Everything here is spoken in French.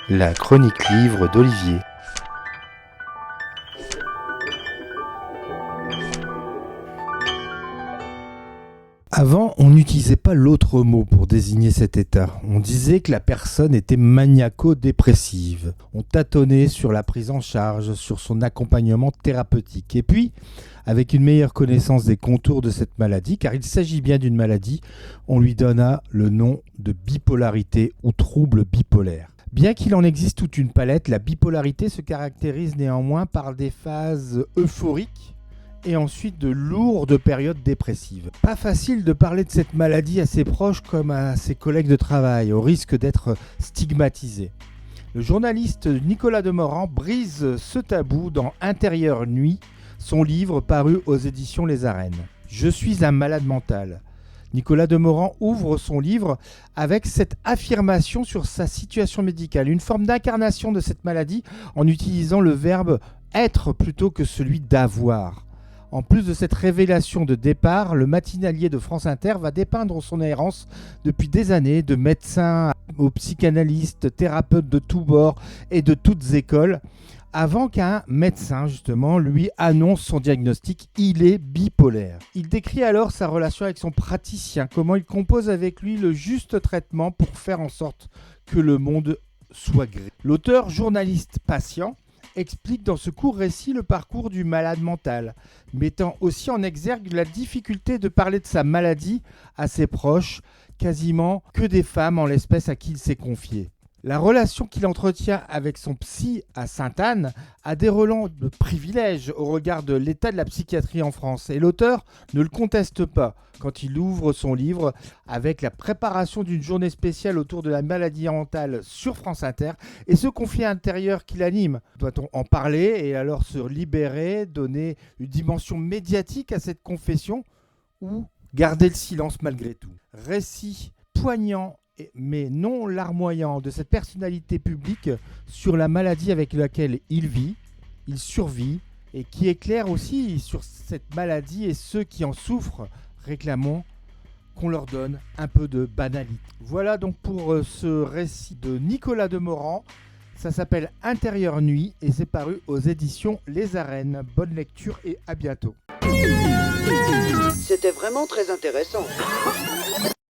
La chronique livre d'Olivier. Avant, on n'utilisait pas l'autre mot pour désigner cet état. On disait que la personne était maniaco-dépressive. On tâtonnait sur la prise en charge, sur son accompagnement thérapeutique. Et puis, avec une meilleure connaissance des contours de cette maladie, car il s'agit bien d'une maladie, on lui donna le nom de bipolarité ou trouble bipolaire. Bien qu'il en existe toute une palette, la bipolarité se caractérise néanmoins par des phases euphoriques et ensuite de lourdes périodes dépressives. Pas facile de parler de cette maladie à ses proches comme à ses collègues de travail, au risque d'être stigmatisé. Le journaliste Nicolas Demorand brise ce tabou dans Intérieure Nuit, son livre paru aux éditions Les Arènes. Je suis un malade mental. Nicolas Demorand ouvre son livre avec cette affirmation sur sa situation médicale, une forme d'incarnation de cette maladie en utilisant le verbe être plutôt que celui d'avoir. En plus de cette révélation de départ, le matinalier de France Inter va dépeindre son errance depuis des années, de médecin aux psychanalystes, thérapeutes de tous bords et de toutes écoles, avant qu'un médecin, justement, lui annonce son diagnostic, il est bipolaire. Il décrit alors sa relation avec son praticien, comment il compose avec lui le juste traitement pour faire en sorte que le monde soit gris. L'auteur, journaliste patient, explique dans ce court récit le parcours du malade mental, mettant aussi en exergue la difficulté de parler de sa maladie à ses proches, quasiment que des femmes en l'espèce à qui il s'est confié. La relation qu'il entretient avec son psy à Sainte-Anne a des relents de privilège au regard de l'état de la psychiatrie en France. Et l'auteur ne le conteste pas quand il ouvre son livre avec la préparation d'une journée spéciale autour de la maladie mentale sur France Inter et ce conflit intérieur qui l'anime. Doit-on en parler et alors se libérer, donner une dimension médiatique à cette confession ou garder le silence malgré tout ? Récit poignant mais non larmoyant de cette personnalité publique sur la maladie avec laquelle il vit, il survit et qui éclaire aussi sur cette maladie et ceux qui en souffrent, réclamant qu'on leur donne un peu de banalité. Voilà donc pour ce récit de Nicolas Demorand. Ça s'appelle Intérieure Nuit et c'est paru aux éditions Les Arènes. Bonne lecture et à bientôt. C'était vraiment très intéressant.